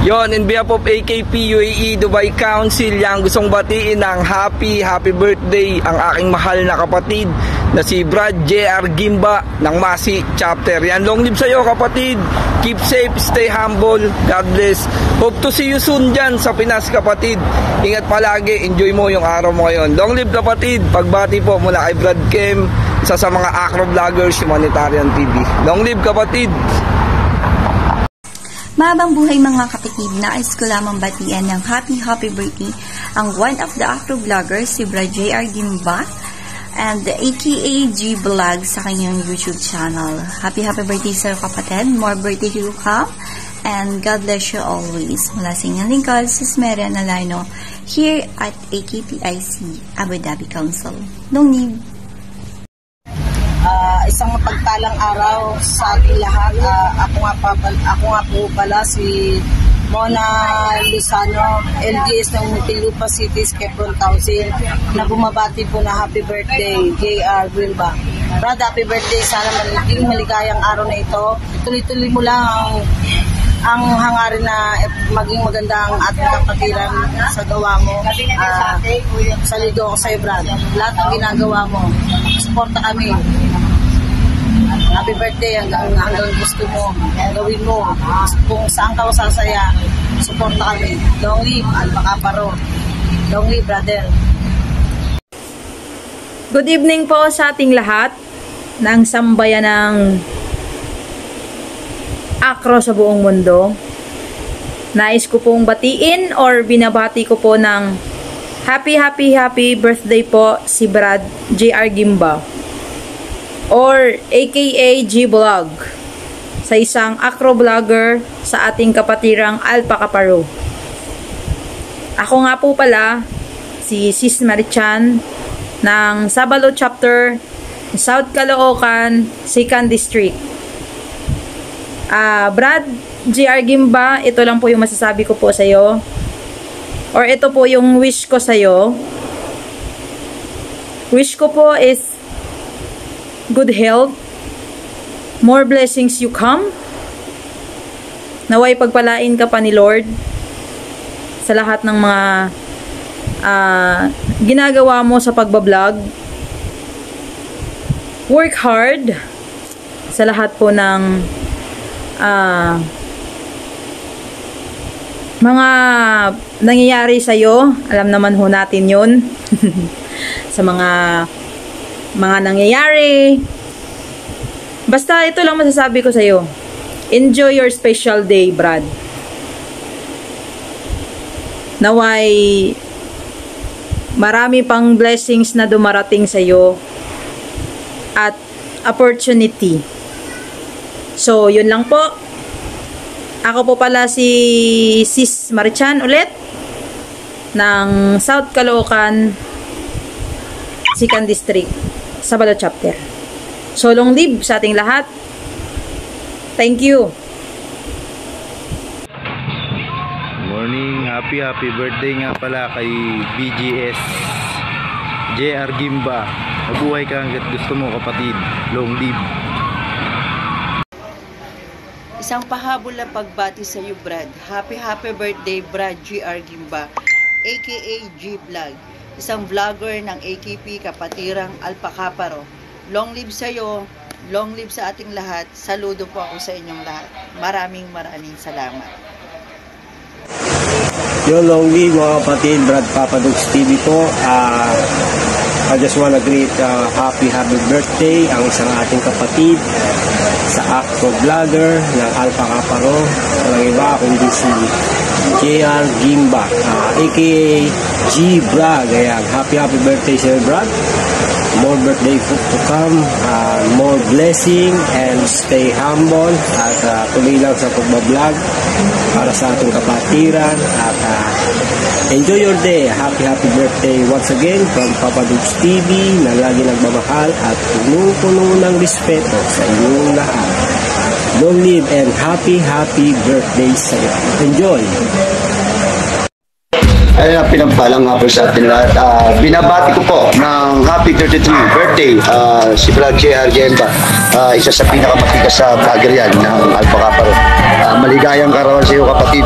Yon, in behalf of AKP UAE Dubai Council, yang gustong batiin ng happy birthday ang aking mahal na kapatid na si Brad JR Gimba ng Masi Chapter. Yan, long live sa'yo kapatid. Keep safe, stay humble. God bless. Hope to see you soon dyan sa Pinas kapatid. Ingat palagi, enjoy mo yung araw mo ngayon. Long live kapatid. Pagbati po mula kay Brad Kem, isa sa mga acro vloggers, Humanitarian TV. Long live kapatid. Mahabang buhay mga kapatid, nais ko lamang batian ng happy birthday ang one of the acro vloggers, si Brad JR Gimba and aka G Vlog sa kanyang YouTube channel. Happy birthday sir kapatid, more birthday to come, and God bless you always. Mula sa inyong lingkod, Sis Maria Nalano, here at AKPIC Abu Dhabi Council. Long live! Isang mapagpalang araw sa ating lahat. Ako nga po pala si Mona Luzano, LGS ng Muntinlupa City Quezon Council, na bumabati po na happy birthday JR Gimba. Brad, happy birthday, sana maligayang araw na ito. Tuloy-tuloy mo lang ang hangarin na maging maganda ang ating kapatiran sa gawa mo. Salido ako sa'yo, Brad. Lahat ng ginagawa mo, suporta kami. Happy birthday, hanggang gusto mo, gawin mo. Kung saan ka masasaya, suporta kami. Long live, Alpacaparo. Long live, brother. Good evening po sa ating lahat ng sambayan ng acro sa buong mundo. Nais ko pong batiin or binabati ko po ng happy birthday po si Brad JR Gimba or aka G Vlog, sa isang acro vlogger sa ating kapatirang Alpacaparo. Ako nga po pala si Sis Marichan ng Sabalo Chapter, South Caloocan, 2nd District. Brad JR Gimba, ito lang po yung masasabi ko po sa iyo, or ito po yung wish ko sa iyo. Wish ko po is good health, more blessings you come, naway pagpalain ka pa ni Lord sa lahat ng mga ginagawa mo sa pagbablog. Work hard sa lahat po ng mga nangyayari sa'yo. Alam naman ho natin yun. Sa mga nangyayari. Basta ito lang masasabi ko sa'yo. Enjoy your special day, Brad. Naway marami pang blessings na dumarating sa'yo at opportunity. So, yun lang po. Ako po pala si Sis Marichan ulit ng South Caloocan, 2nd District, Sabalo Chapter. So, long live sa ating lahat. Thank you. Morning, happy birthday nga pala kay BGS JR Gimba. Mabuhay ka hanggat gusto mo kapatid. Long live. Isang pahabol na pagbati sa iyo, Brad. Happy birthday, Brad JR Gimba, aka G Vlog. Isang vlogger ng AKP Kapatirang Alpacaparo. Long live sa iyo, long live sa ating lahat. Saludo po ako sa inyong lahat. Maraming salamat. Yo, long live mga kapatid, Brad Papadogs TV po. I just wanna greet happy birthday ang isang ating kapatid sa acro vlogger ng Alpacaparo. Walang iba kundi si JR Gimba, aka G Vlog. Ayan, happy birthday sir, Brad. More birthday to come, more blessing, and stay humble at tuloy lang sa pagbablog para sa ating kapatiran at enjoy your day. Happy birthday once again from Papadogs TV na lagi nagmamahal at puno ng respeto sa inyong lahat. Long live and happy birthday sa iyo. Enjoy! Ay, pinampalang nga po sa atin lahat. Binabati ko po ng happy 33 birthday si Brad JR Gimba, isa sa pinakamatigas sa vlogger yan ng Alpacaparo. Maligayang karawan sa iyo kapatid.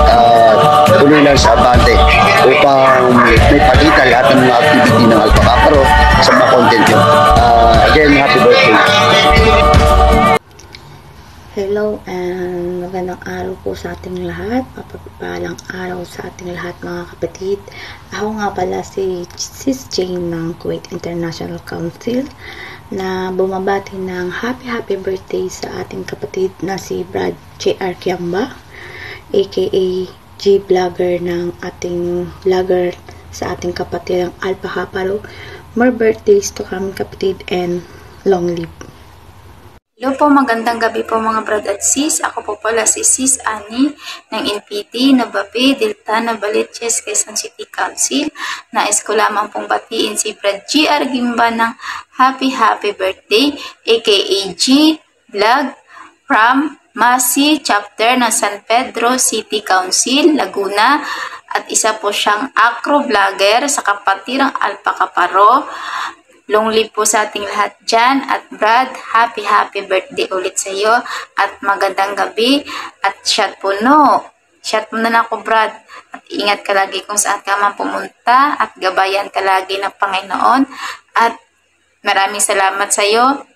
lang sa Abante upang may pakita lahat ng mga activity ng Alpha Kaparo sa mga content yun. Again, happy birthday. Hello and magandang araw po sa ating lahat. Mapagpalang araw sa ating lahat mga kapatid. Ako nga pala si Sis Jane ng Kuwait International Council na bumabati ng happy birthday sa ating kapatid na si Brad J.R. Gimbah aka G-Vlogger ng ating vlogger sa ating kapatid ang Alpha Kaparo. More birthdays to come kapatid and long live. Hello po, magandang gabi po mga brad at sis. Ako po pala si Sis Annie ng NPT, Nabapi, Delta, Navaliches, Quezon City Council. Nais ko lamang pong batiin si Brad J.R. Gimbah ng happy birthday, aka G-Vlog from Masi Chapter ng San Pedro City Council, Laguna. At isa po siyang acro vlogger sa kapatirang Alpha Kaparo. Long live po sa ating lahat dyan. At Brad, happy birthday ulit sa iyo. At magandang gabi. At shout mo na ako Brad. At ingat ka lagi kung saan ka man pumunta. At gabayan ka lagi ng Panginoon. At maraming salamat sa iyo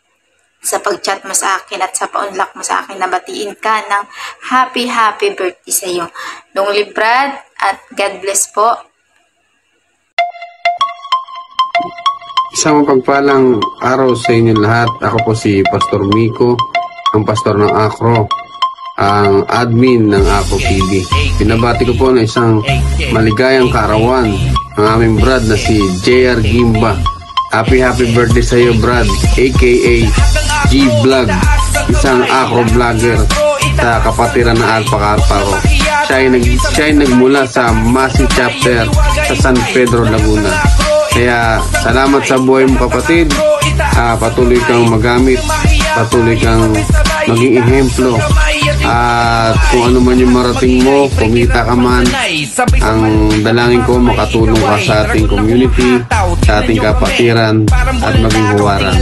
sa pag-chat mo sa akin at sa pa-unlock mo sa akin na batiin ka ng happy birthday sa iyo. Long live Brad at God bless po. Isang mapagpalang araw sa inyo lahat. Ako po si Pastor Miko, ang pastor ng Acro, ang admin ng Acro TV. Pinabati ko po ng isang maligayang kaarawan ang aming Brad na si J.R. Gimbah. Happy birthday sa iyo Brad, aka G-Vlog, isang Acro vlogger sa kapatiran ng Alpha Kaparo. Siya ay nagmula sa Masi Chapter sa San Pedro, Laguna. Kaya salamat sa buhay mo kapatid. Patuloy kang magamit, patuloy kang maging ehemplo. At kung ano man yung marating mo, kumita ka man, ang dalangin ko makatulong ka sa ating community, sa ating kapatiran at maging huwaran.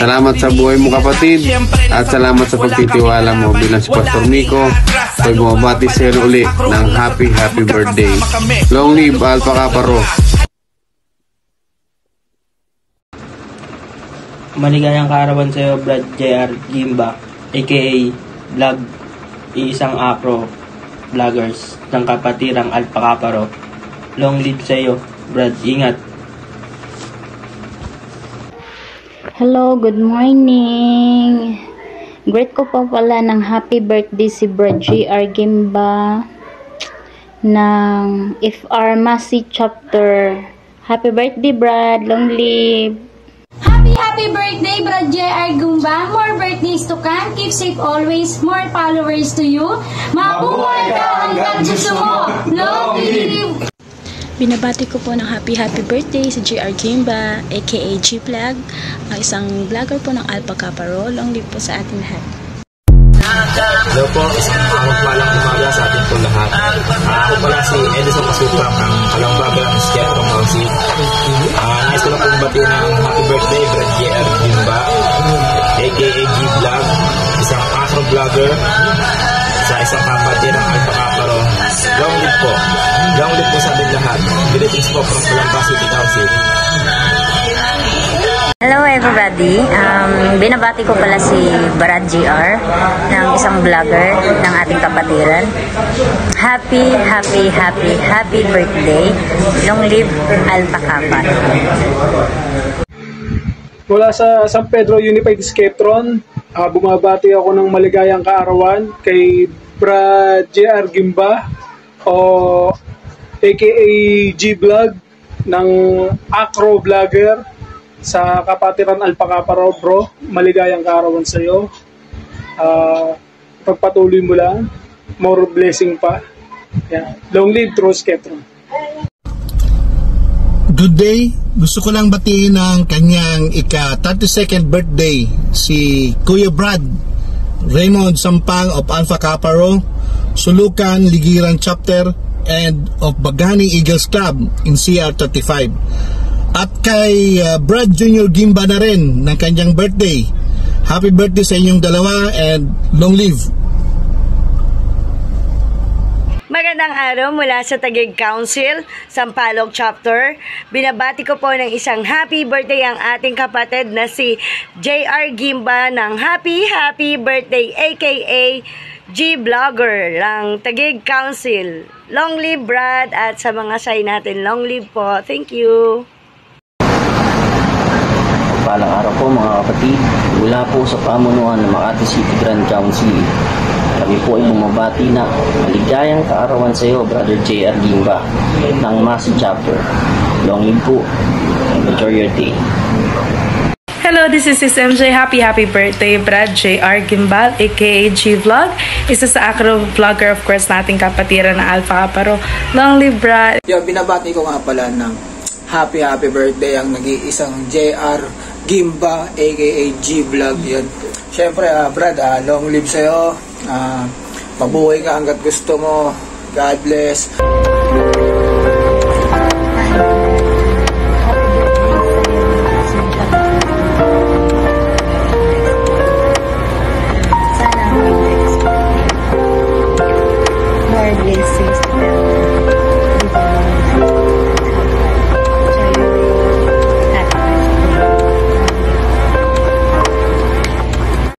Salamat sa buhay mo kapatid at salamat sa pagtitiwala mo bilang si Pastor Miko. Ako'y bumabati sa iyo uli ng happy birthday. Long live Alpha Kaparo. Maligayang kaarawan sa iyo, Brad J.R. Gimbah, aka Vlog, isang acro vloggers ng kapatirang Alpha Kaparo. Long live sa iyo, Brad. Ingat. Hello, good morning. Great ko po pala ng happy birthday si Brad J.R. Gimbah ng FR Masi Chapter. Happy birthday, Brad. Long live. Happy birthday, Brad J.R. Gimbah. More birthdays to come. Keep safe always. More followers to you. Mabuhay ka hanggang gusto mo. Long live! Binabati ko po ng happy birthday si J.R. Gimbah, aka G-Vlog, isang vlogger po ng Alpha Kaparo. Long live po sa ating lahat. Hello po, isang magpalang umaga sa ating po lahat. Ako pala si Edison Pasupang, ang kalangbaga ng Skeptron Council. Nais ko lang pong batiin ng happy birthday, Brad J.R. Gimbah, aka G-Vlog, isang acro vlogger sa isang kapatid ng Alpha Kaparo. Long live po. Long live po sa ating lahat. Greetings po from Calamba City Council. Hello everybody, binabati ko pala si Brad J.R. ng isang vlogger ng ating kapatiran. Happy birthday. Long live Alpha Kaparo. Mula sa San Pedro Unified Skeptron, bumabati ako ng maligayang kaarawan kay Brad J.R. Gimbah o aka G-Vlog ng Acro Vlogger sa kapatiran Alpha Kaparo. Bro, maligayang kaarawan sa iyo. Pagpatuloy mo lang, more blessing pa. Yeah. Long live True Skeptron. Good day. Gusto ko lang batiin ng kanyang ika-32nd birthday si Kuya Brad Raymond Sampang of Alpha Kaparo, Sulukan, Ligiran Chapter and of Bagani Eagles Club in CR35. At kay Brad Jr. Gimbah na rin ng kanyang birthday. Happy birthday sa inyong dalawa and long live. Magandang araw mula sa Taguig Council, Sampaloc Chapter. Binabati ko po ng isang happy birthday ang ating kapatid na si JR Gimba ng happy birthday aka G-Vlogger ng Taguig Council. Long live Brad at sa mga say natin, long live po. Thank you. Palang araw po mga kapatid, mula po sa pamunuan ng Makati City Grand Council. Kami po ay bumabati na maligayang kaarawan sa iyo, Brother JR Gimba ng Masi Chapter. Long live po and enjoy your day. Hello, this is Sis MJ. Happy birthday, Brad JR Gimbal, aka G-Vlog. Isa sa acro vlogger, of course, nating kapatiran na Alpha Kaparo. Long live, Brad! Yo, binabati ko nga pala ng happy birthday ang nag-iisang JR Gimba, aka G-Vlog. Yun. Siyempre, Brad, long live sa'yo. Mabuhay ka hanggat gusto mo. God bless. More blessings to them.